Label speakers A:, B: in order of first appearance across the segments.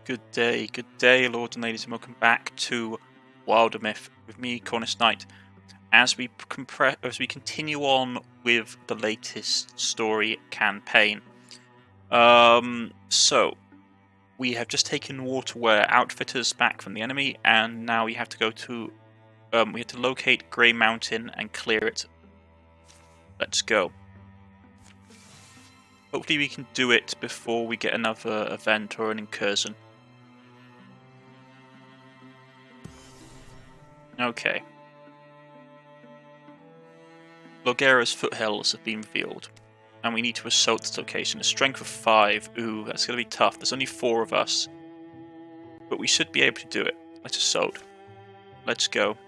A: Good day, lords and ladies, and welcome back to Wildermyth with me, Cornish-knight, as we continue on with the latest story campaign. So we have just taken Waterware Outfitters back from the enemy, and now we have to go to we have to locate Grey Mountain and clear it. Let's go. Hopefully we can do it before we get another event or an incursion. Okay. Logera's foothills have been revealed, and we need to assault this location. A strength of 5. Ooh, that's going to be tough. There's only 4 of us, but we should be able to do it. Let's assault. Let's go.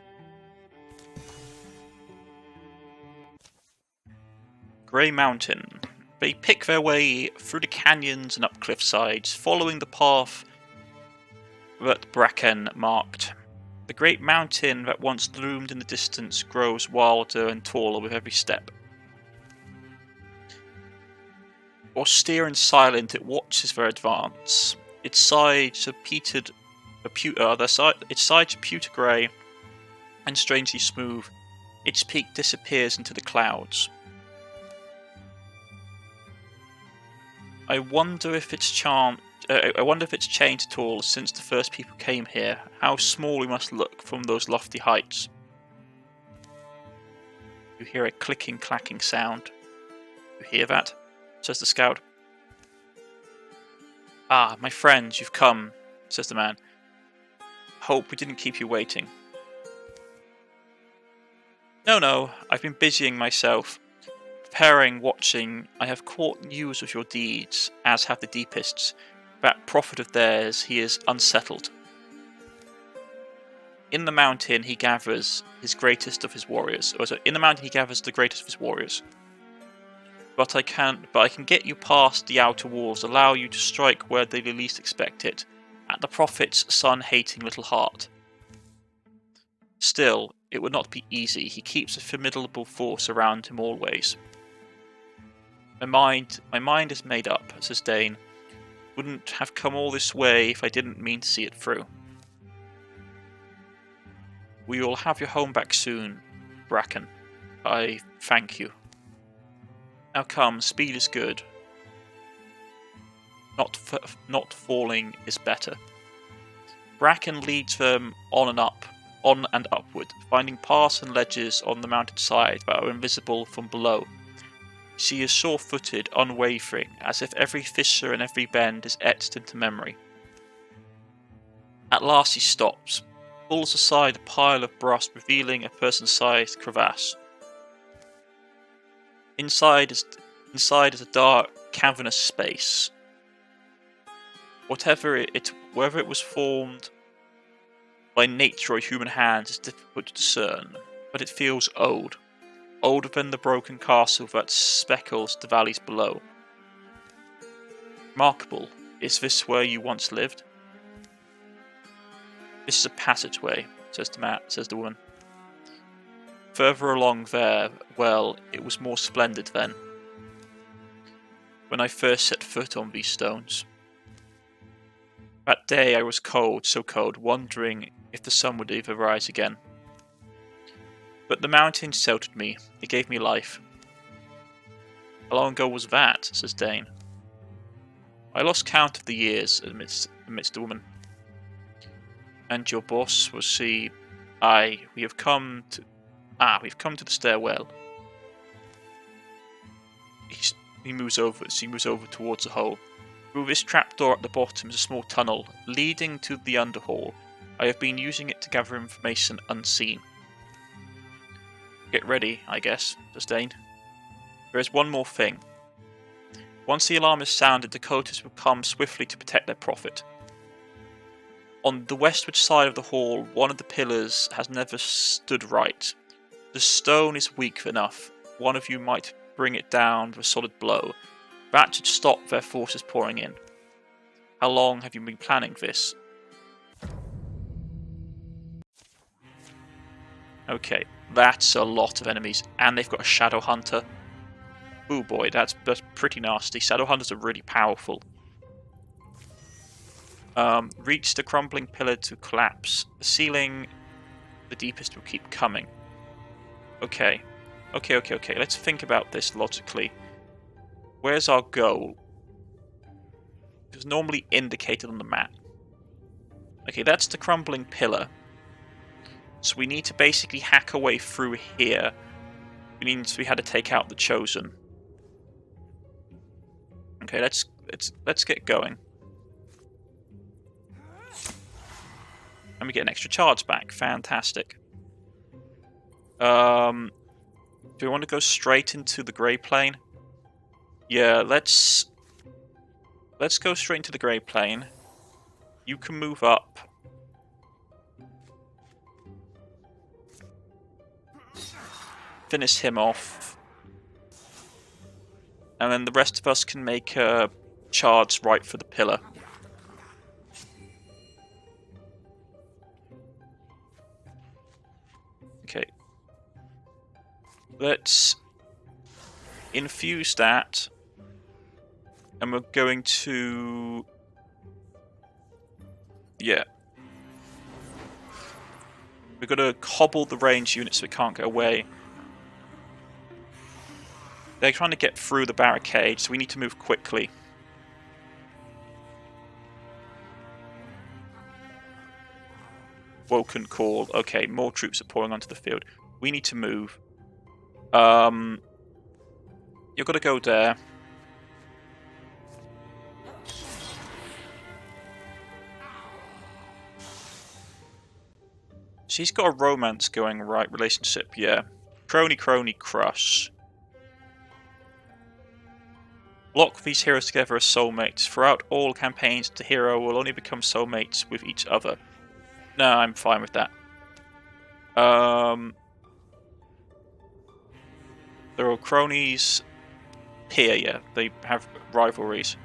A: Grey Mountain. They pick their way through the canyons and up cliff sides, following the path that Bracken marked. The great mountain that once loomed in the distance grows wilder and taller with every step. Austere and silent, it watches their advance. Its sides are pewter grey and strangely smooth. Its peak disappears into the clouds. I wonder if it's changed at all since the first people came here. How small we must look from those lofty heights. You hear a clicking, clacking sound. You hear that? Says the scout. Ah, my friends, you've come, says the man. Hope we didn't keep you waiting. No, I've been busying myself. Preparing, watching, I have caught news of your deeds, as have the deepists. That prophet of theirs, he is unsettled. In the mountain he gathers his greatest of his warriors. In the mountain he gathers the greatest of his warriors. But I can get you past the outer walls, allow you to strike where they least expect it, at the prophet's son-hating little heart. Still, it would not be easy. He keeps a formidable force around him always. My mind is made up, says Dane. Wouldn't have come all this way if I didn't mean to see it through. We will have your home back soon, Bracken. I thank you. Now come, speed is good. Not falling is better. Bracken leads them on and upward, finding paths and ledges on the mountainside that are invisible from below. She is sure-footed, unwavering, as if every fissure and every bend is etched into memory. At last he stops, pulls aside a pile of brass, revealing a person-sized crevasse. Inside is a dark, cavernous space. Whether it was formed by nature or human hands is difficult to discern, but it feels old. Older than the broken castle that speckles the valleys below. Remarkable. Is this where you once lived? This is a passageway, says the woman. Further along there, well, it was more splendid then. When I first set foot on these stones. That day I was cold, so cold, wondering if the sun would ever rise again. But the mountain sheltered me. It gave me life. How long ago was that? Says Dane. I lost count of the years, admits the woman. And your boss was she? Aye, we've come to the stairwell. She moves over towards the hole. Through this trapdoor at the bottom is a small tunnel leading to the underhall. I have been using it to gather information unseen. Get ready, I guess, says Dane. There is one more thing. Once the alarm is sounded, the cultists will come swiftly to protect their prophet. On the westward side of the hall, one of the pillars has never stood right. The stone is weak enough. One of you might bring it down with a solid blow. That should stop their forces pouring in. How long have you been planning this? Okay. That's a lot of enemies, and they've got a Shadow Hunter. Oh boy, that's pretty nasty. Shadow Hunters are really powerful. Reach the crumbling pillar to collapse. The ceiling, the deepest, will keep coming. Okay. Okay. Let's think about this logically. Where's our goal? It's normally indicated on the map. Okay, that's the crumbling pillar. So we need to basically hack our way through here. We had to take out the Chosen. Okay, let's get going. And we get an extra charge back. Fantastic. Do we want to go straight into the grey plane? Yeah, let's go straight into the grey plane. You can move up. Finish him off. And then the rest of us can make a charge right for the pillar. Okay. Let's infuse that. And we're going to... Yeah. We're going to hobble the range units so we can't get away. They're trying to get through the barricade, so we need to move quickly. Woken call. Okay, more troops are pouring onto the field. We need to move. You're going to go there. She's got a romance going, right? Relationship, yeah. Crony, crush. Lock these heroes together as soulmates. Throughout all campaigns, the hero will only become soulmates with each other. No, I'm fine with that. There are cronies here, yeah. They have rivalries.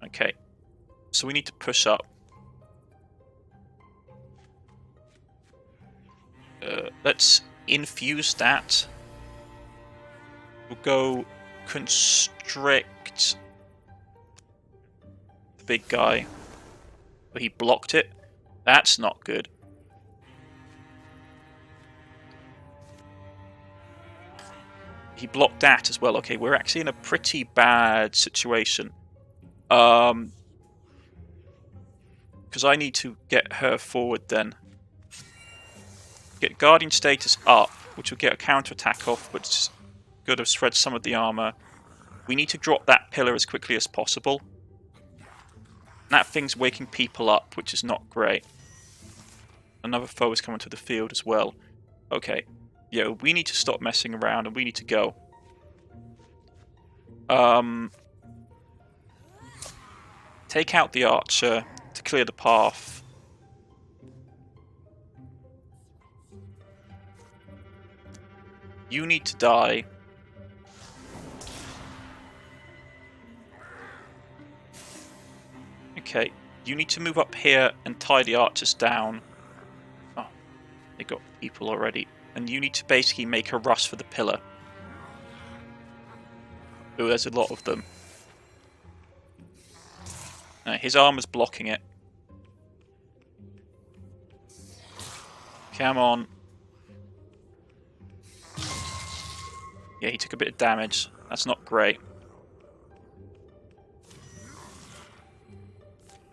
A: Okay. So we need to push up. Let's infuse that. We'll go constrict the big guy. But he blocked it. That's not good. He blocked that as well. Okay, we're actually in a pretty bad situation. Because I need to get her forward then. Get Guardian status up, which will get a counterattack off, but it's good to spread some of the armor. We need to drop that pillar as quickly as possible. That thing's waking people up, which is not great. Another foe is coming to the field as well. Okay. Yeah, we need to stop messing around and we need to go. Take out the archer to clear the path. You need to die. Okay, you need to move up here and tie the archers down. Oh, they got people already. And you need to basically make a rush for the pillar. Oh, there's a lot of them. His armor's blocking it. Come on. Yeah, he took a bit of damage. That's not great.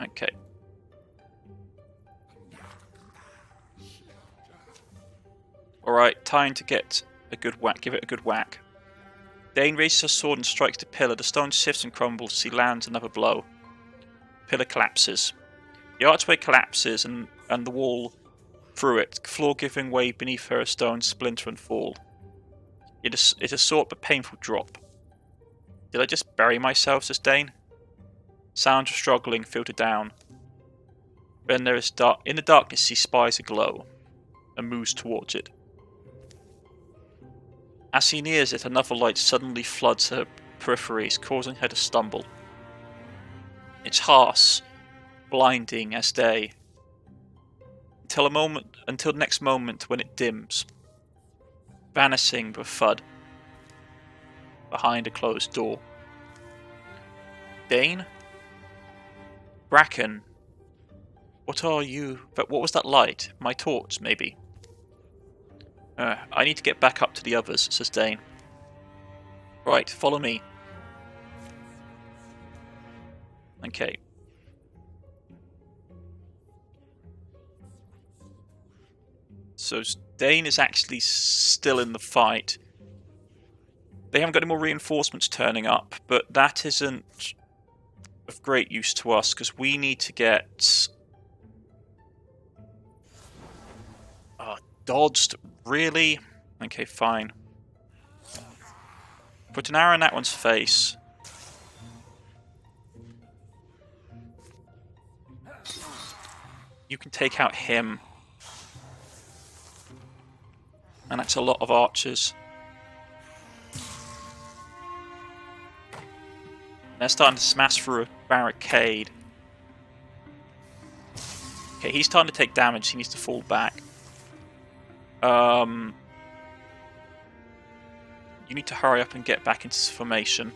A: Okay. Alright, time to get a good whack. Give it a good whack. Dane raises her sword and strikes the pillar. The stone shifts and crumbles. He lands another blow. Pillar collapses. The archway collapses and the wall through it. Floor giving way beneath her, stones splinter and fall. It's a short but painful drop. Did I just bury myself, says Dane? Sounds of struggling filter down. Then there is in the darkness he spies a glow and moves towards it. As he nears it, another light suddenly floods her peripheries, causing her to stumble. It's harsh, blinding as day, until the next moment when it dims, vanishing with a thud behind a closed door. Dane? Bracken. What are you? But what was that light? My torch, maybe? I need to get back up to the others, says Dane. Right, follow me. Okay. So Dane is actually still in the fight. They haven't got any more reinforcements turning up, but that isn't of great use to us, because we need to get... dodged? Really? Okay, fine. Put an arrow in that one's face. You can take out him. And that's a lot of archers. They're starting to smash through a barricade. Okay, he's starting to take damage. He needs to fall back. You need to hurry up and get back into formation.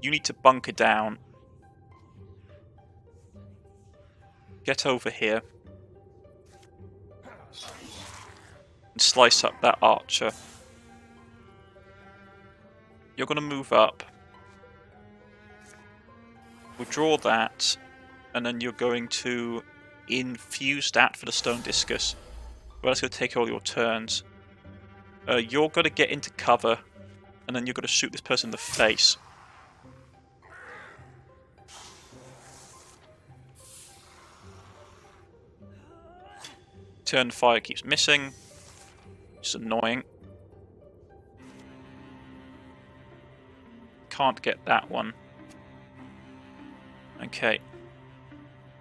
A: You need to bunker down. Get over here. And slice up that archer. You're going to move up. Withdraw that. And then you're going to infuse that for the stone discus. Well, that's going to take all your turns. You're going to get into cover. And then you're going to shoot this person in the face. Turn fire keeps missing. It's annoying. Can't get that one. Okay.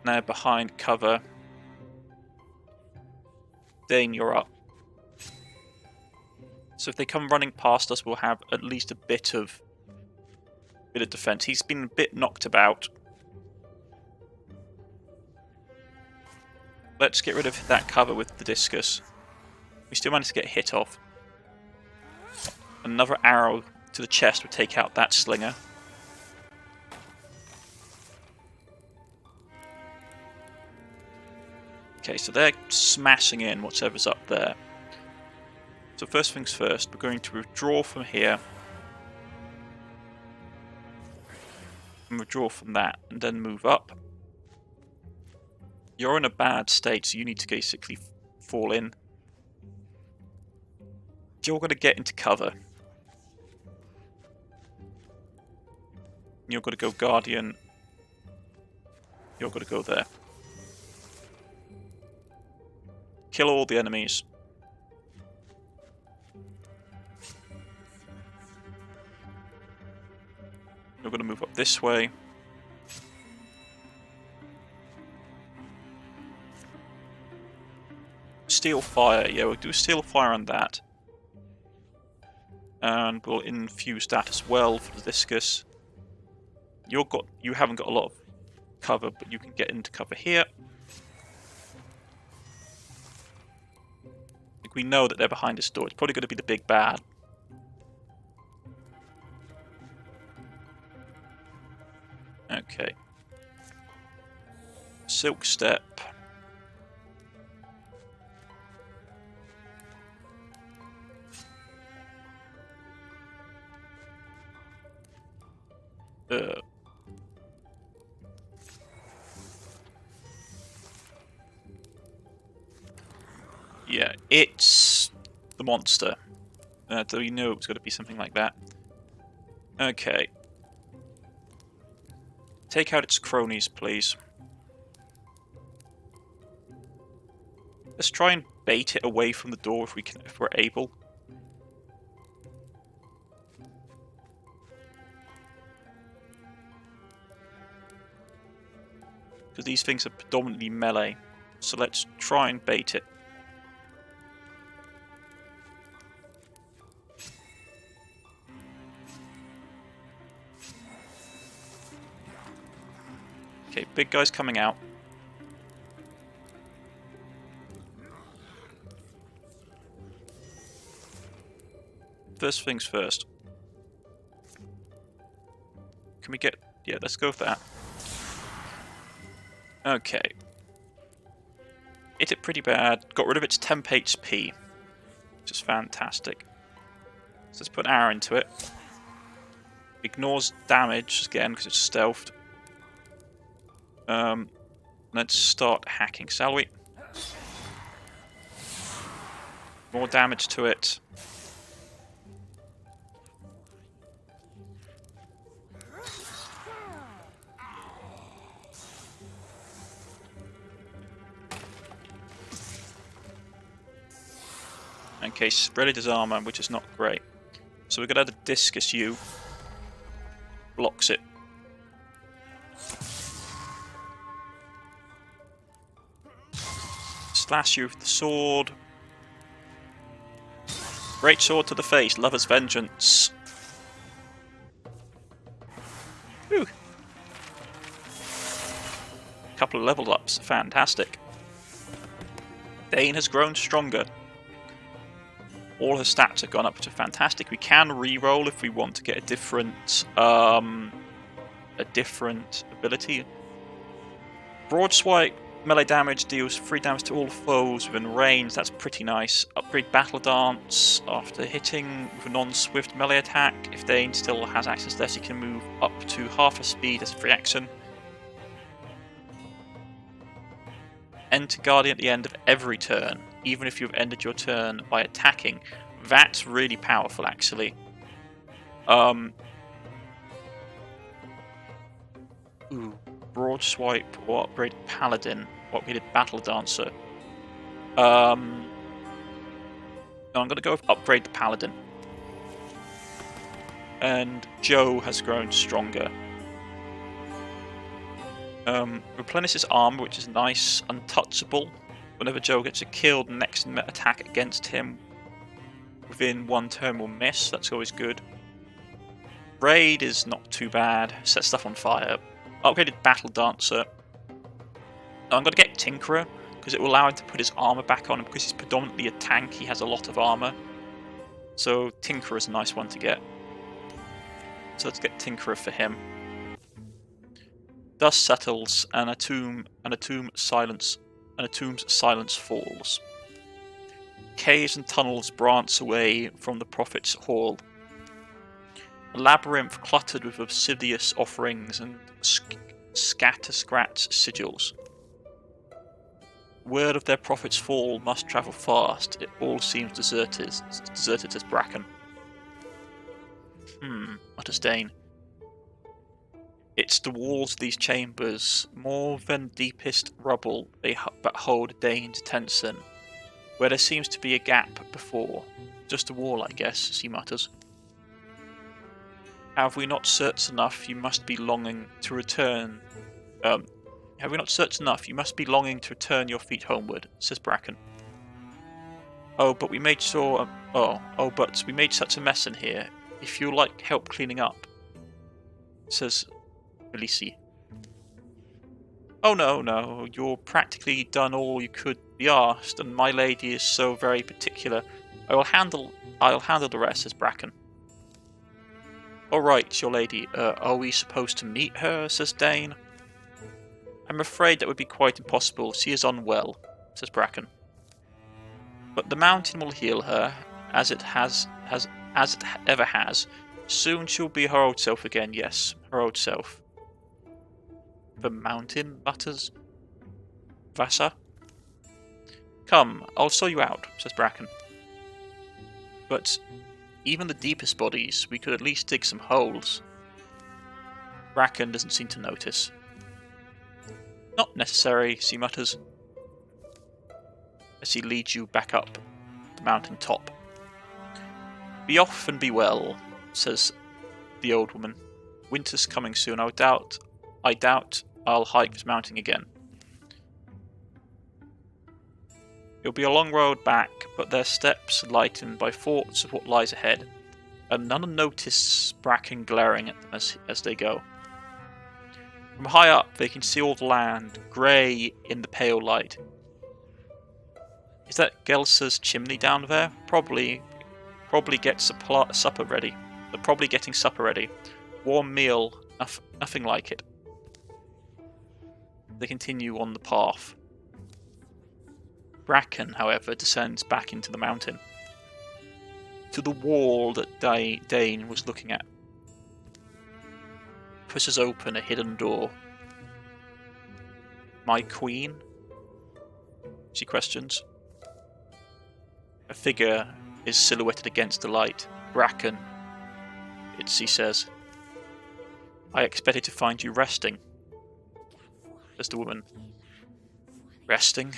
A: Now behind cover. Dane, you're up. So if they come running past us, we'll have at least a bit of defense. He's been a bit knocked about. Let's get rid of that cover with the discus. We still managed to get hit off. Another arrow to the chest would take out that slinger. Okay, so they're smashing in whatever's up there. So first things first, we're going to withdraw from here. And withdraw from that, and then move up. You're in a bad state, so you need to basically fall in. You're going to get into cover. You're going to go Guardian. You're going to go there. Kill all the enemies. You're going to move up this way. Steel fire, yeah, we'll do steel fire on that. And we'll infuse that as well for the discus. You haven't got a lot of cover, but you can get into cover here. We know that they're behind this door. It's probably going to be the big bad. Okay. Silk step. Yeah, it's the monster. So you know it was going to be something like that. Okay. Take out its cronies, please. Let's try and bait it away from the door if we're able. Because these things are predominantly melee. So let's try and bait it. Okay, big guy's coming out. First things first. Can we get... Yeah, let's go for that. Okay. Hit it pretty bad. Got rid of its temp HP. Which is fantastic. So let's put an arrow into it. Ignores damage again because it's stealthed. Let's start hacking, shall we? More damage to it. Okay, really does armor, which is not great. So we're going to have the Discus U. Blocks it. Slash you with the sword. Great sword to the face, Lover's Vengeance. Whew. Couple of level ups, fantastic. Dane has grown stronger. All her stats have gone up, which are fantastic. We can re-roll if we want to get a different ability. Broad swipe melee damage deals 3 damage to all foes within range. That's pretty nice. Upgrade Battle Dance after hitting with a non-swift melee attack. If Dane still has access to this, he can move up to half a speed as a free action. Enter Guardian at the end of every turn, even if you've ended your turn by attacking. That's really powerful, actually. Broad Swipe or upgrade Paladin. Upgraded Battle Dancer. No, I'm going to go with upgrade the Paladin. And Joe has grown stronger. Replenishes armor, which is nice. Untouchable. Whenever Joe gets a kill, the next attack against him within 1 turn will miss. That's always good. Raid is not too bad. Set stuff on fire. Upgraded Battle Dancer. I'm going to get Tinkerer, because it will allow him to put his armor back on, and because he's predominantly a tank, he has a lot of armor. So Tinkerer is a nice one to get. So let's get Tinkerer for him. Dust settles, and a tomb's silence falls. Caves and tunnels branch away from the prophet's hall. A labyrinth cluttered with obsidious offerings and scatter-scratch sigils. Word of their prophet's fall must travel fast. It all seems deserted as Bracken. Mutters Dane. It's the walls of these chambers, more than deepest rubble, but hold Dane's attention. Where there seems to be a gap before. Just a wall, I guess, he mutters. Have we not searched enough? You must be longing to return. Have we not searched enough? You must be longing to return your feet homeward, says Bracken. But we made such a mess in here. If you'd like help cleaning up, says Felici. Oh no, you're practically done all you could be asked, and my lady is so very particular. I'll handle the rest, says Bracken. Alright, your lady, are we supposed to meet her, says Dane. I'm afraid that would be quite impossible. She is unwell, says Bracken. But the mountain will heal her, as it ever has. Soon she'll be her old self again, yes, her old self. The mountain, mutters Vasa. Come, I'll show you out, says Bracken. But even the deepest bodies, we could at least dig some holes. Bracken doesn't seem to notice. Not necessary, she mutters, as he leads you back up the mountain top. Be off and be well, says the old woman. Winter's coming soon. I doubt I'll hike this mountain again. It'll be a long road back, but their steps lightened by thoughts of what lies ahead, and none notice Bracken glaring at them as they go. From high up, they can see all the land, grey in the pale light. Is that Gelsa's chimney down there? Probably gets supper ready. They're probably getting supper ready. Warm meal Nothing like it. They continue on the path. Bracken, however, descends back into the mountain, to the wall that Dane was looking at. Pushes open a hidden door. "My queen?" she questions. A figure is silhouetted against the light. "Bracken," she says. "I expected to find you resting," says the woman. "Resting?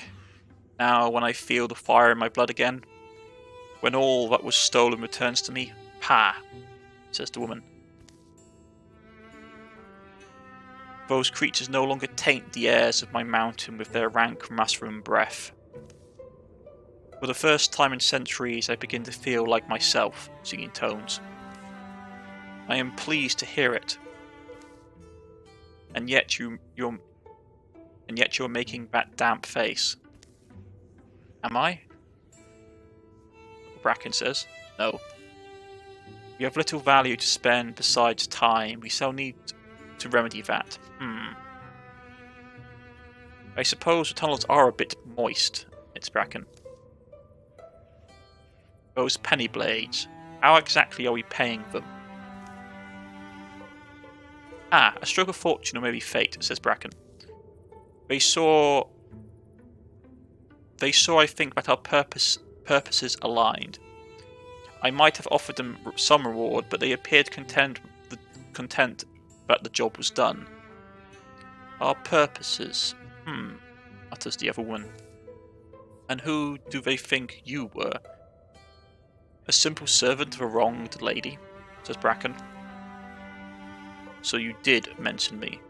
A: Now, when I feel the fire in my blood again? When all that was stolen returns to me? Ha!" says the woman. "Those creatures no longer taint the airs of my mountain with their rank mushroom breath. For the first time in centuries I begin to feel like myself," singing tones. "I am pleased to hear it. And yet you're making that damp face." "Am I?" Bracken says. "No. We have little value to spend besides time. We shall need to remedy that. I suppose the tunnels are a bit moist," it's Bracken. "Those penny blades, how exactly are we paying them?" "Ah, a stroke of fortune or maybe fate," says Bracken. They saw, I think, that our purposes aligned. I might have offered them some reward, but they appeared content that the job was done." "Our purposes, mutters the other woman. "And who do they think you were?" "A simple servant of a wronged lady," says Bracken. "So you did mention me.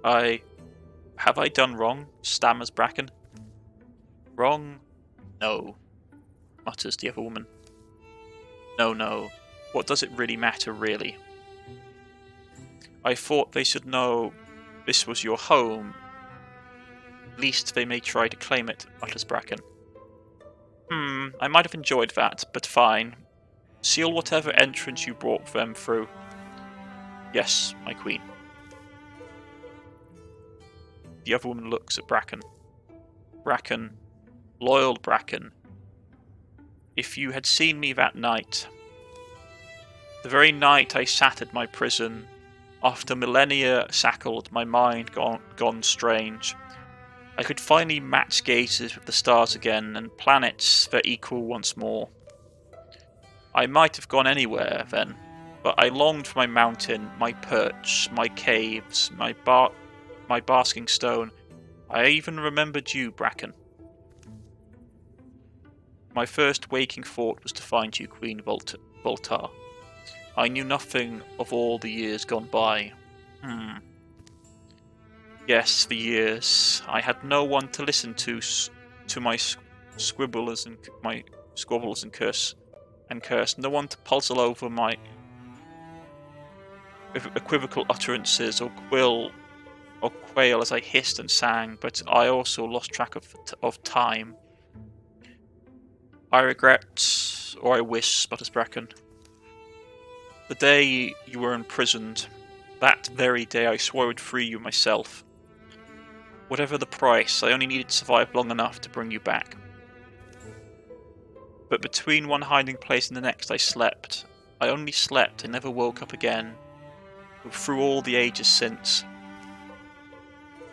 A: Have I done wrong?" stammers Bracken. "Wrong? No," mutters the other woman. No. What does it really matter, really? I thought they should know this was your home. Least they may try to claim it," mutters Bracken. I might have enjoyed that, but fine. Seal whatever entrance you brought them through." "Yes, my queen." The other woman looks at Bracken. "Bracken, loyal Bracken, if you had seen me that night, the very night I sat at my prison, after millennia shackled, my mind gone strange, I could finally match gazes with the stars again, and planets their equal once more. I might have gone anywhere then, but I longed for my mountain, my perch, my caves, my basking stone. I even remembered you, Bracken. My first waking thought was to find you, Queen Voltar. I knew nothing of all the years gone by. Yes, the years. I had no one to listen to my squibbles and curse. No one to puzzle over my equivocal utterances or quail as I hissed and sang. But I also lost track of time. I regret, or I wish, sputters Bracken. The day you were imprisoned, that very day I swore I would free you myself. Whatever the price, I only needed to survive long enough to bring you back. But between one hiding place and the next I slept. I only slept, I never woke up again. Through all the ages since.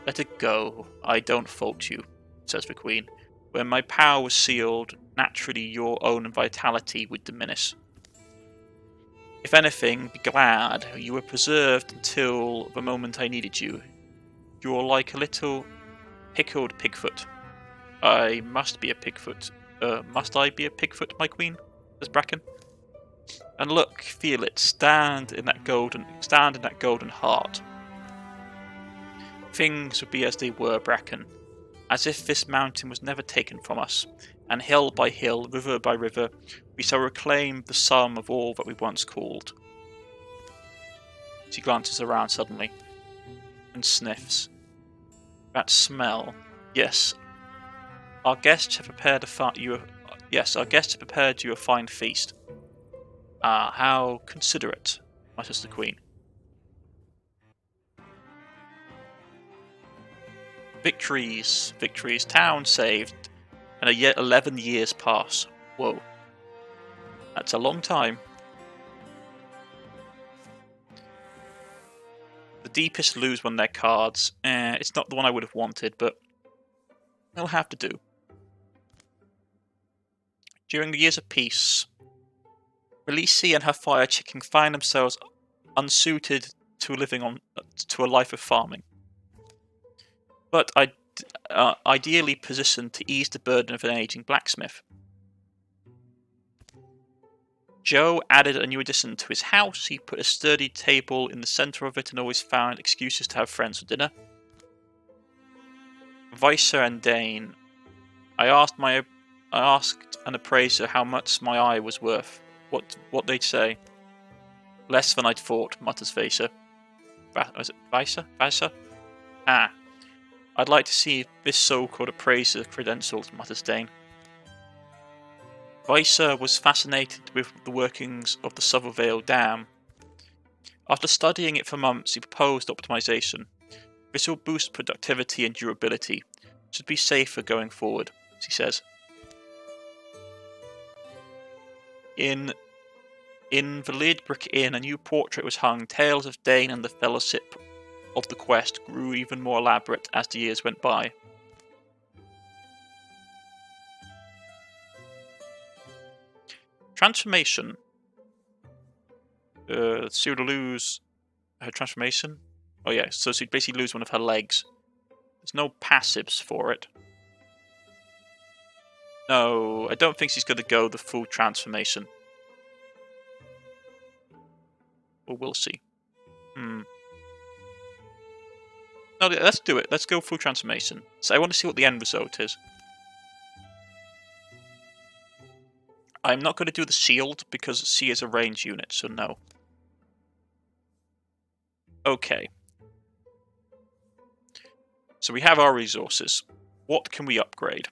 A: Let it go, I don't fault you, says the Queen. When my power was sealed, naturally your own vitality would diminish. If anything, be glad you were preserved until the moment I needed you. You're like a little pickled pigfoot. I must be a pigfoot. Must I be a pigfoot, my queen? Says Bracken. And look, feel it, stand in that golden heart. Things would be as they were, Bracken, as if this mountain was never taken from us, and hill by hill, river by river, we shall reclaim the sum of all that we once called. She glances around suddenly, and sniffs. That smell. Yes. Our guests have prepared you a fine feast. Ah, how considerate, mutters the Queen. Victories. Victories. Town saved. And yet 11 years pass. Whoa. That's a long time. The deepest lose one of their cards. It's not the one I would have wanted, but it'll have to do. During the years of peace, Releasee and her fire chicken find themselves unsuited to to a life of farming, but ideally positioned to ease the burden of an aging blacksmith. Joe added a new addition to his house. He put a sturdy table in the center of it and always found excuses to have friends for dinner. Vicer and Dane. I asked an appraiser how much my eye was worth. What they'd say. Less than I'd thought, mutters Vicer. Was it Vicer? Vicer? Ah. I'd like to see this so-called appraiser credentials, mutters Dane. Vicer was fascinated with the workings of the Suthervale Dam. After studying it for months, he proposed optimization. This will boost productivity and durability. Should be safer going forward, as he says. In the Lid Brick Inn, a new portrait was hung. Tales of Dane and the Fellowship of the Quest grew even more elaborate as the years went by. Transformation. She would lose her transformation. Oh yeah, so she'd basically lose one of her legs. There's no passives for it. No, I don't think she's going to go the full transformation. Or we'll see. No, let's do it. Let's go full transformation. So I want to see what the end result is. I'm not going to do the shield because she is a range unit, so no. Okay. So we have our resources. What can we upgrade?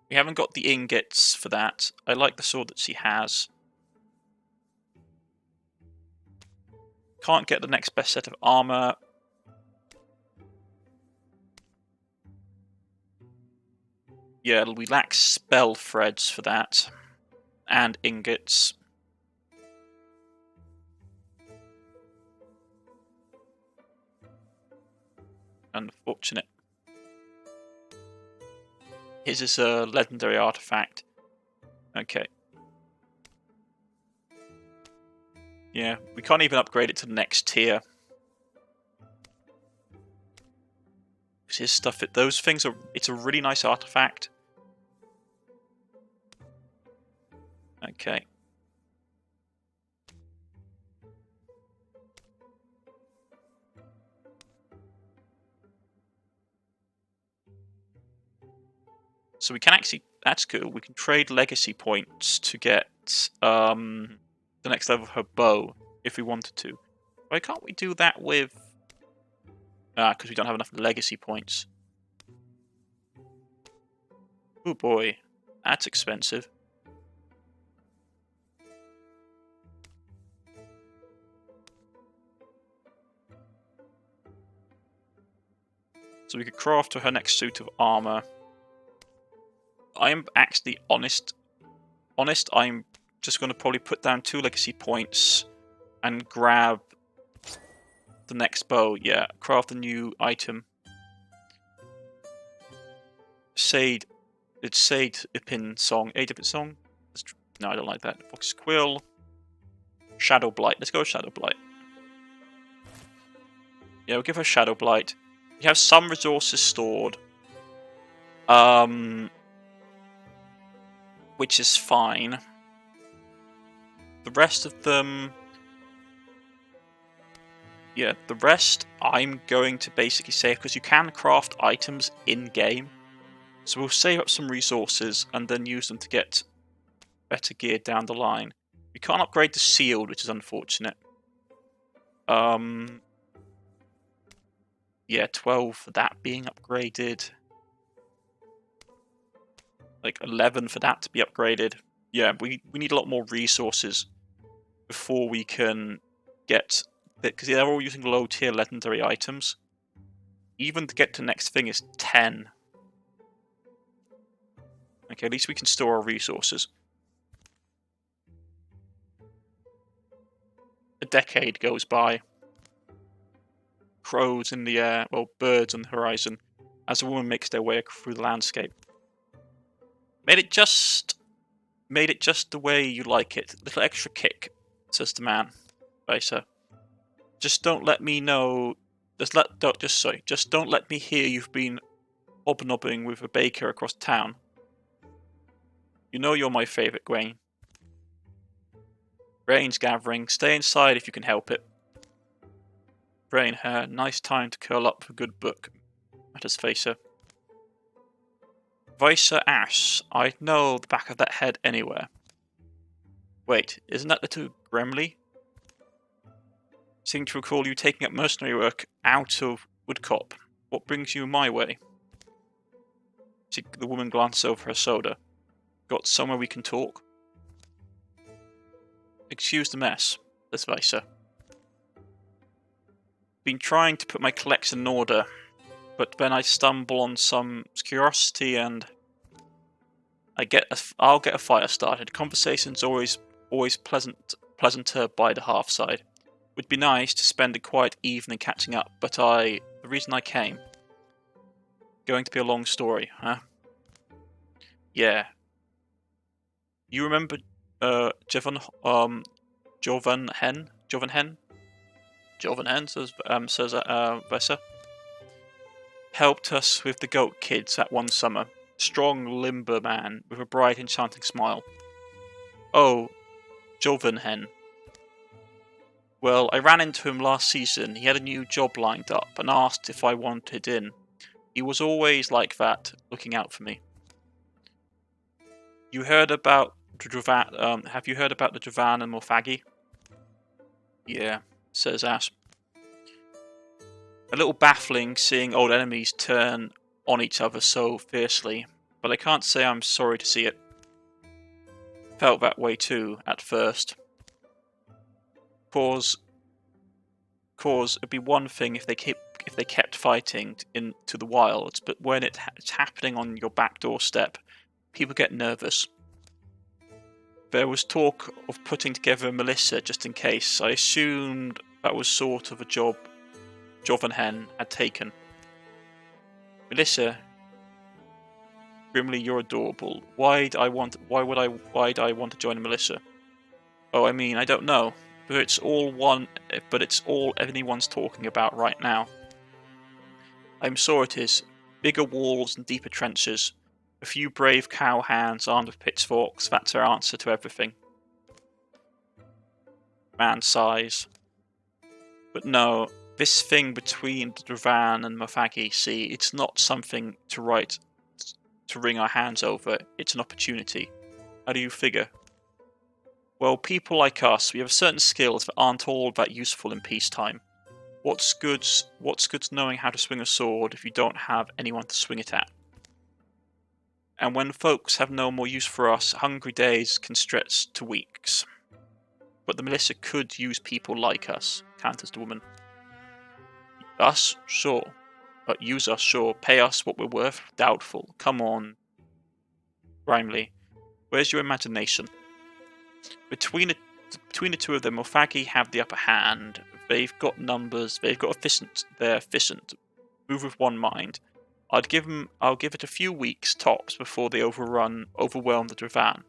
A: We haven't got the ingots for that. I like the sword that she has. Can't get the next best set of armor. Yeah, we lack spell threads for that. And ingots. Unfortunate. His is a legendary artifact. Okay. Yeah, we can't even upgrade it to the next tier. His stuff, those things are. It's a really nice artifact. Okay. So we can actually. That's cool. We can trade legacy points to get the next level of her bow if we wanted to. Why can't we do that with? Because we don't have enough legacy points. Oh boy, that's expensive. So we could craft her next suit of armor. I'm actually honest, I'm just going to probably put down 2 legacy points and grab the next bow. Yeah, craft a new item. It's Sade Ipin Song. Ipin Song? No, I don't like that. Fox Quill. Shadow Blight. Let's go with Shadow Blight. Yeah, we'll give her Shadow Blight. We have some resources stored. Which is fine. The rest of them... Yeah, the rest I'm going to basically save, because you can craft items in-game. So we'll save up some resources and then use them to get better gear down the line. We can't upgrade the shield, which is unfortunate. Yeah, 12 for that being upgraded. Like 11 for that to be upgraded. Yeah, we need a lot more resources before we can get... Because they're all using low tier legendary items. Even to get to the next thing is 10. Okay, at least we can store our resources. A decade goes by. Crows in the air, well, birds on the horizon, as the woman makes their way through the landscape. Made it just the way you like it. Little extra kick, says the man. Vaesa. Just don't let me know. Just don't let me hear you've been hobnobbing with a baker across town. You know you're my favourite, Grain. Rain's gathering. Stay inside if you can help it. Rain, her nice time to curl up for a good book. Mutters Vaesa. Vaesa Ash, I'd know the back of that head anywhere. Wait, isn't that little Gremley? Seem to recall you taking up mercenary work out of Woodcop. What brings you my way? The woman glances over her soda. Got somewhere we can talk? Excuse the mess, says Vaesa. Been trying to put my collection in order, but then I stumble on some curiosity and I'll get a fire started. Conversation's always pleasanter by the hearthside. Would be nice to spend a quiet evening catching up, but the reason I came. Going to be a long story, huh? Yeah. You remember Jovan Hen, says Vaesa. Helped us with the goat kids that one summer. Strong, limber man with a bright, enchanting smile. Oh, Jovan Hen. Well, I ran into him last season. He had a new job lined up and asked if I wanted in. He was always like that, looking out for me. You heard about have you heard about the Dravan and Morfagi? Yeah, says Ash. A little baffling seeing old enemies turn on each other so fiercely, but I can't say I'm sorry to see it. Felt that way too, at first. Cause it'd be one thing if they kept fighting into the wilds, but when it's happening on your back doorstep, people get nervous. There was talk of putting together a militia just in case. I assumed that was sort of a job Jovan Hen had taken. Militia? Grimly, you're adorable. Why'd I want to join a militia? Oh, I mean, I don't know. But it's all anyone's talking about right now. I'm sure it is. Bigger walls and deeper trenches. A few brave cowhands armed with pitchforks, that's our answer to everything. Man sighs. But no, this thing between the Dravan and Morfagi, see, it's not something to wring our hands over, it's an opportunity. How do you figure? Well, people like us, we have certain skills that aren't all that useful in peacetime. What's good knowing how to swing a sword if you don't have anyone to swing it at? And when folks have no more use for us, hungry days can stretch to weeks. But the militia could use people like us, counters the woman. Us? Sure. Use us, sure. Pay us what we're worth? Doubtful. Come on. Grimly. Where's your imagination? Between the two of them, Morfagi have the upper hand. They've got numbers, they're efficient. Move with one mind. I'll give it a few weeks tops before they overwhelm the Dravan.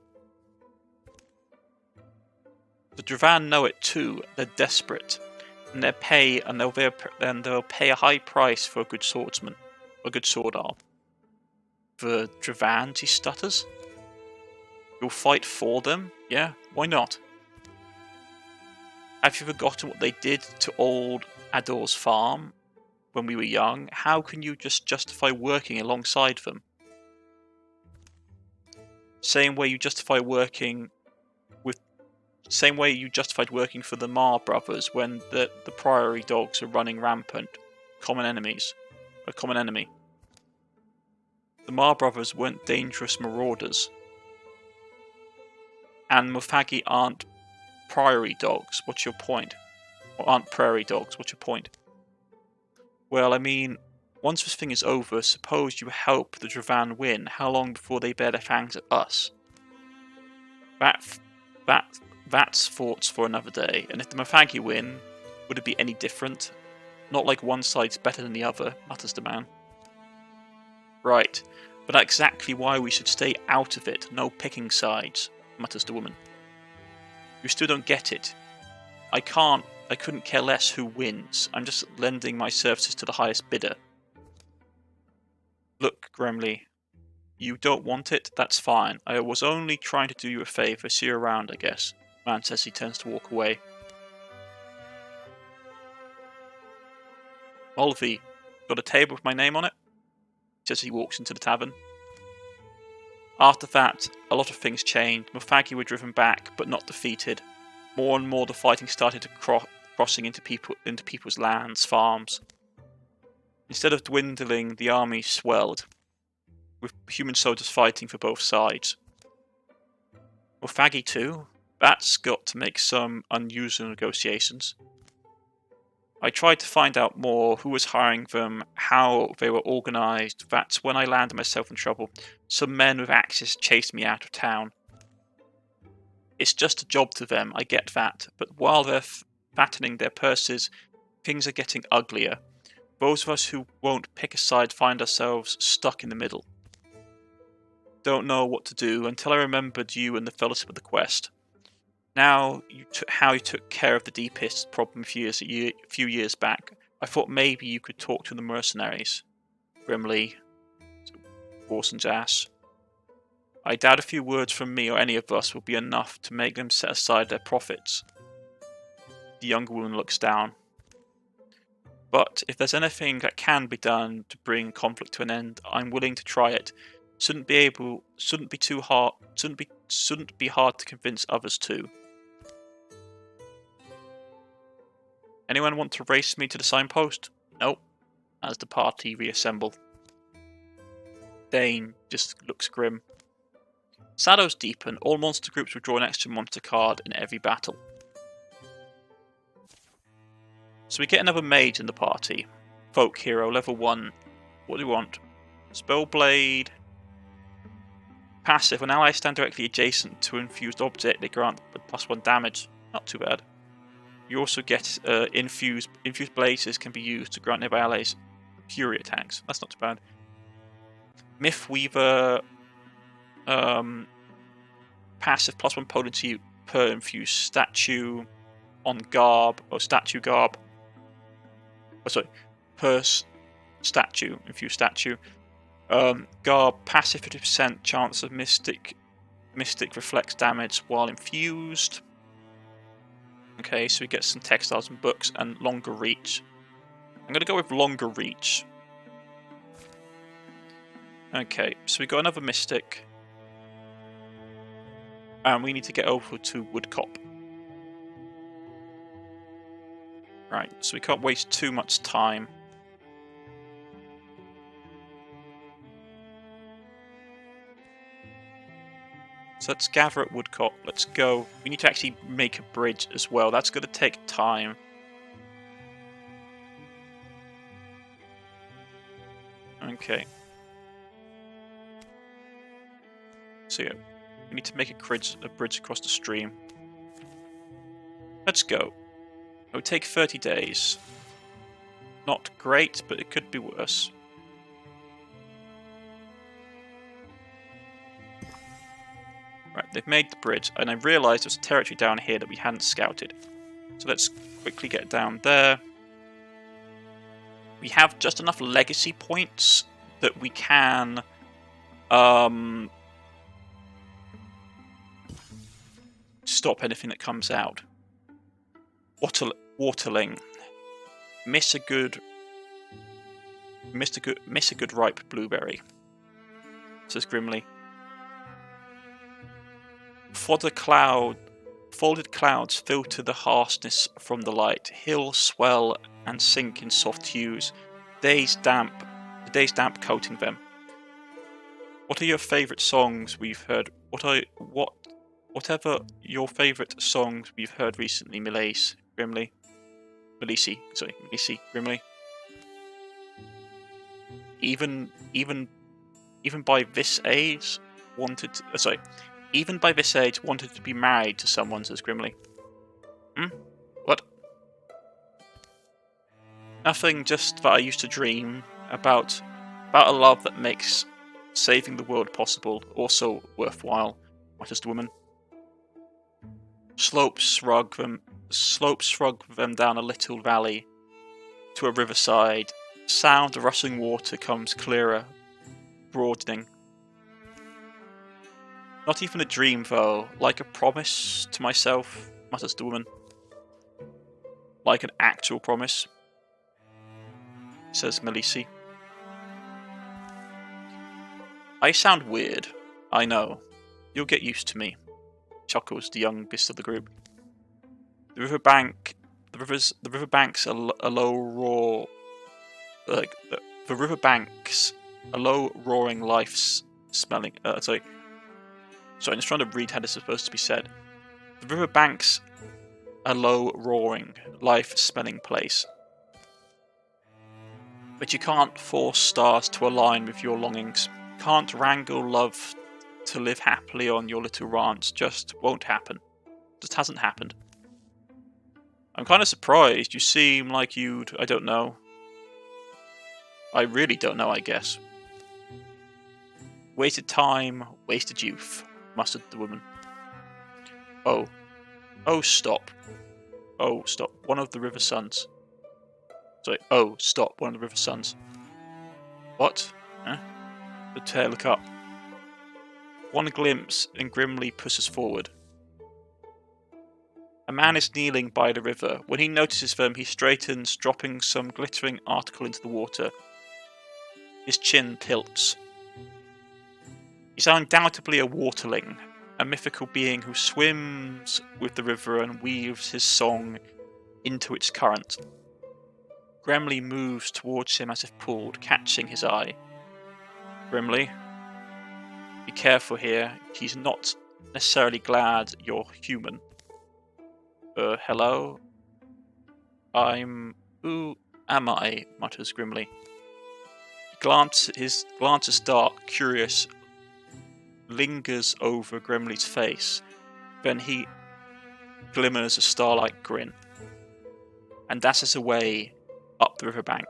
A: The Dravan know it too. They're desperate, and they'll pay a high price for a good swordsman, a good sword arm. The Dravan, he stutters. You'll fight for them? Yeah, why not? Have you forgotten what they did to old Ador's farm when we were young? How can you just justify working alongside them? Same way you justified working for the Mar brothers when the Priory dogs are running rampant. A common enemy. The Mar brothers weren't dangerous marauders. And Morfagi aren't Priory dogs. What's your point? Or aren't Prairie dogs? What's your point? Well, I mean, Once this thing is over, suppose you help the Dravan win. How long before they bear their fangs at us? That's thoughts for another day. And if the Mafagi win, would it be any different? Not like one side's better than the other, mutters the man. Right, but that's exactly why we should stay out of it. No picking sides, mutters the woman. You still don't get it. I couldn't care less who wins. I'm just lending my services to the highest bidder. Look, Gremley, you don't want it? That's fine. I was only trying to do you a favour. See you around, I guess. Man says he turns to walk away. Mulvey, got a table with my name on it? Says he walks into the tavern. After that, a lot of things changed. Mufagi were driven back, but not defeated. More and more the fighting started to crossing into people's lands, farms. Instead of dwindling, the army swelled, with human soldiers fighting for both sides. Mufagi too? That's got to make some unusual negotiations. I tried to find out more, who was hiring them, how they were organised. That's when I landed myself in trouble. Some men with axes chased me out of town. It's just a job to them, I get that, but while they're fattening their purses, things are getting uglier. Those of us who won't pick a side find ourselves stuck in the middle. Don't know what to do until I remembered you and the fellowship of the quest. Now, how you took care of the deepest problem a few years back. I thought maybe you could talk to the mercenaries. Grimly, Warson's ass. I doubt a few words from me or any of us will be enough to make them set aside their profits. The younger woman looks down. But if there's anything that can be done to bring conflict to an end, I'm willing to try it. Shouldn't be hard to convince others too. Anyone want to race me to the signpost? Nope. As the party reassemble. Dane just looks grim. Shadows deepen. All monster groups will draw an extra monster card in every battle. So we get another mage in the party. Folk hero, level 1. What do we want? Spellblade. Passive. When allies stand directly adjacent to an infused object, they grant +1 damage. Not too bad. You also get infused blazes can be used to grant nearby allies fury attacks. That's not too bad. Mythweaver. Passive +1 potency per infused statue on garb or statue garb. Oh, sorry, per statue, infused statue. Garb passive 50% chance of mystic reflects damage while infused. Okay, so we get some textiles and books and longer reach. I'm going to go with longer reach. Okay, so we got another mystic. And we need to get over to Woodcop. Right, so we can't waste too much time. So let's gather at Woodcop. Let's go. We need to actually make a bridge as well. That's going to take time. Okay. So yeah, we need to make a bridge across the stream. Let's go. It would take 30 days. Not great, but it could be worse. Right, they've made the bridge, and I realised there's a territory down here that we hadn't scouted. So let's quickly get down there. We have just enough legacy points that we can stop anything that comes out. Waterling. Miss a good ripe blueberry, says Grimly. Folded clouds filter the harshness from the light. Hills swell and sink in soft hues. The day's damp coating them. What are your favourite songs we've heard? Whatever your favourite songs we've heard recently, Melisse, Grimly. Grimly. even by this age, wanted to, even by this age, wanted to be married to someone, says Grimly. What? Nothing, just that I used to dream about a love that makes saving the world possible, also worthwhile, mutters the woman. Slopes shrug them down a little valley to a riverside. Sound of rushing water comes clearer, broadening. Not even a dream, though, like a promise to myself, mutters the woman. Like an actual promise, says Melisi. I sound weird, I know. You'll get used to me, chuckles the youngest of the group. The riverbanks a low roar, like the riverbanks a low roaring life smelling. Sorry, I'm just trying to read how this is supposed to be said. The riverbanks a low roaring life smelling place. But you can't force stars to align with your longings. Can't wrangle love to live happily on your little ranch. Just won't happen. Just hasn't happened. I'm kind of surprised. You seem like you'd... I don't know. I really don't know, I guess. Wasted time, wasted youth, muttered the woman. Oh, stop. Oh, stop. One of the river sons. Sorry, oh, stop. One of the river sons. What? Huh? The tail look up. One glimpse and Grimly pushes forward. A man is kneeling by the river. When he notices them, he straightens, dropping some glittering article into the water. His chin tilts. He's undoubtedly a waterling, a mythical being who swims with the river and weaves his song into its current. Grimly moves towards him as if pulled, catching his eye. Grimly, be careful here. He's not necessarily glad you're human. Hello? Who am I? Mutters Grimly. His glance is dark, curious, lingers over Grimly's face. Then he glimmers a starlight grin, and dashes away up the riverbank.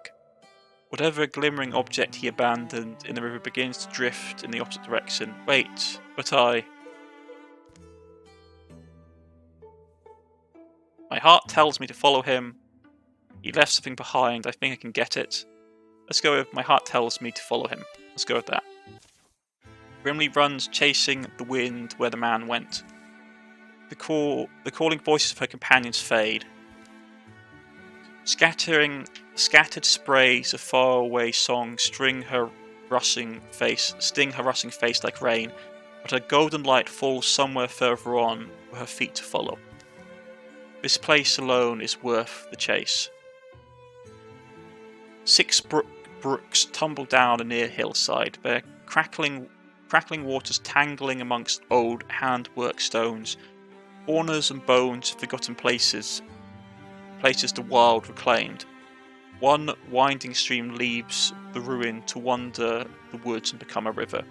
A: Whatever glimmering object he abandoned in the river begins to drift in the opposite direction. Wait, but my heart tells me to follow him. He left something behind. I think I can get it. Let's go with my heart tells me to follow him. Let's go with that. Grimly runs, chasing the wind where the man went. The calling voices of her companions fade. Scattered sprays of faraway songs sting her rushing face like rain, but a golden light falls somewhere further on for her feet to follow. This place alone is worth the chase. 6 brooks tumble down a near hillside, their crackling waters tangling amongst old handwork stones, corners and bones of forgotten places the wild reclaimed. One winding stream leaves the ruin to wander the woods and become a river.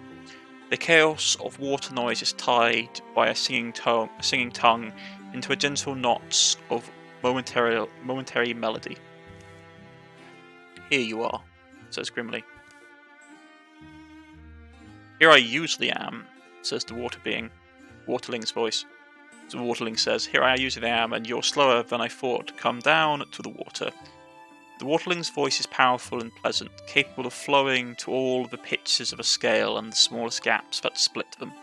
A: The chaos of water noise is tied by a singing tongue into a gentle knots of momentary melody. Here you are, says Grimly. Here I usually am, says the waterling's voice. The waterling says, here I usually am, and you're slower than I thought. Come down to the water. The waterling's voice is powerful and pleasant, capable of flowing to all the pitches of a scale and the smallest gaps that split them.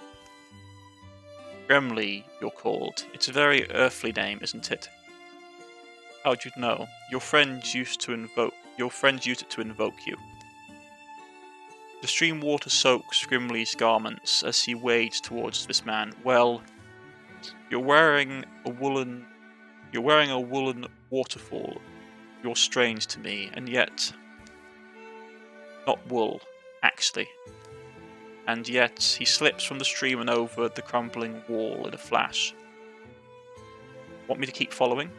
A: Grimly, you're called. It's a very earthly name, isn't it? How'd you know? Your friends used it to invoke you. The stream water soaks Grimly's garments as he wades towards this man. Well, you're wearing a woolen waterfall. You're strange to me, and yet not wool, actually. And yet he slips from the stream and over the crumbling wall in a flash. Want me to keep following?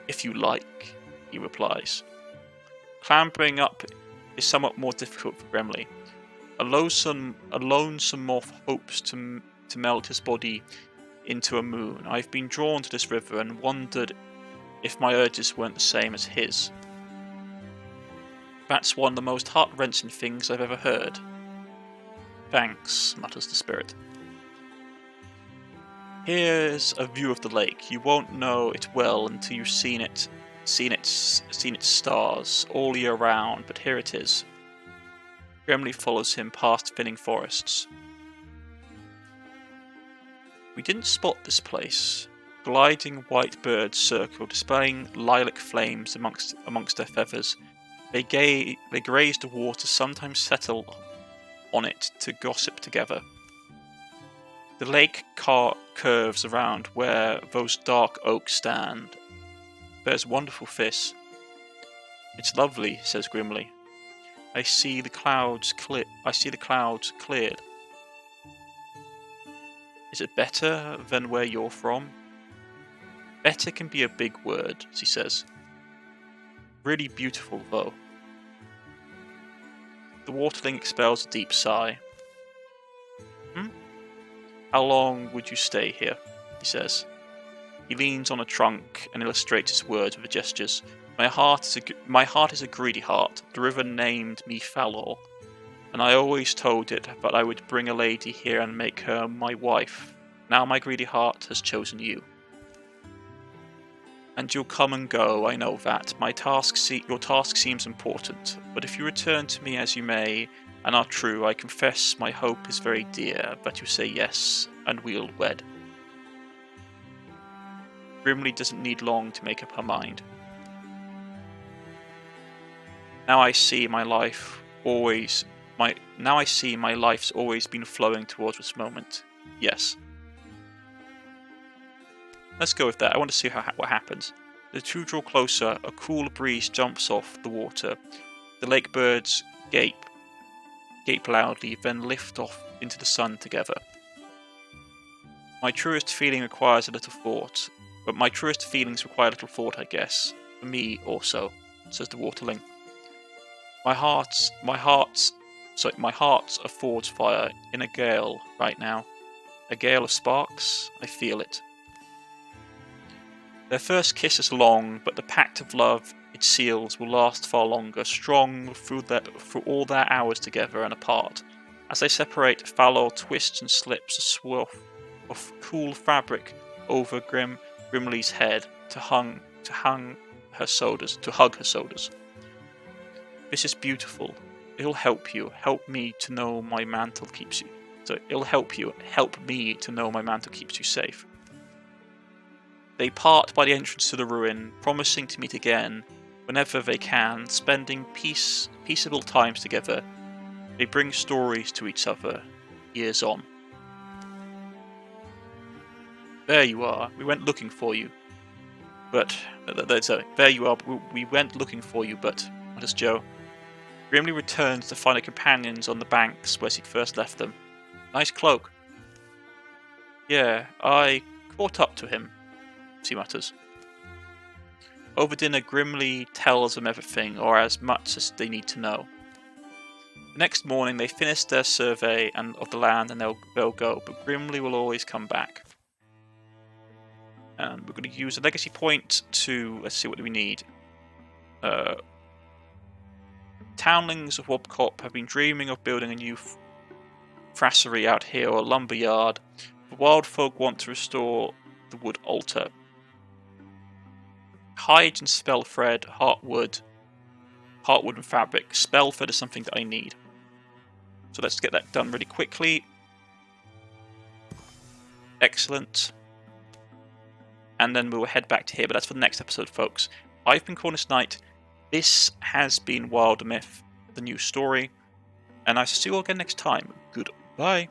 A: If you like, he replies. Clambering up is somewhat more difficult for Grimly. A lonesome moth hopes to melt his body into a moon. I've been drawn to this river and wondered if my urges weren't the same as his. That's one of the most heart-wrenching things I've ever heard. Thanks, mutters the spirit. Here's a view of the lake. You won't know it well until you've seen its stars all year round, but here it is. Grimly follows him past thinning forests. We didn't spot this place. Gliding white birds circle, displaying lilac flames amongst their feathers. They graze the water, sometimes settle on it to gossip together. The lake curves around where those dark oaks stand. There's wonderful fish. It's lovely, says Grimly. I see the clouds cleared. Is it better than where you're from? Better can be a big word, she says. Really beautiful, though. The waterling expels a deep sigh. How long would you stay here? He says. He leans on a trunk and illustrates his words with gestures. My heart is a greedy heart. The river named me Falor, and I always told it that I would bring a lady here and make her my wife. Now my greedy heart has chosen you. And you'll come and go, I know that. Your task seems important, but if you return to me as you may, and are true, I confess my hope is very dear, that you say yes, and we'll wed. Grimly doesn't need long to make up her mind. Now I see my life's always been flowing towards this moment. Yes. Let's go with that. I want to see what happens. The two draw closer. A cool breeze jumps off the water. The lake birds gape loudly, then lift off into the sun together. My truest feeling requires a little thought, but my truest feelings require a little thought, I guess. For me also, says the waterling. My heart's a forge fire in a gale right now. A gale of sparks. I feel it. Their first kiss is long, but the pact of love it seals will last far longer, strong through all their hours together and apart. As they separate, Falor twists and slips a swath of cool fabric over Grimly's head to hug her shoulders. This is beautiful. It'll help you. Help me to know my mantle keeps you. So it'll help you. Help me to know my mantle keeps you safe. They part by the entrance to the ruin, promising to meet again whenever they can, spending peaceable times together. They bring stories to each other, years on. There you are. We went looking for you. But there you are. We went looking for you, but mutters Joe. Grimly returns to find her companions on the banks where she'd first left them. Nice cloak. Yeah, I caught up to him, she mutters. Over dinner, Grimly tells them everything, or as much as they need to know. The next morning, they finish their survey of the land and they'll go, but Grimly will always come back. And we're going to use a legacy point to, let's see, what do we need? Townlings of Wobcop have been dreaming of building a new frassery out here, or a lumber yard. The wild folk want to restore the wood altar. Hide and spellthread, heartwood and fabric. Spellthread is something that I need. So let's get that done really quickly. Excellent. And then we'll head back to here, but that's for the next episode, folks. I've been Cornish-knight. This has been Wildermyth, the new story. And I shall see you all again next time. Goodbye.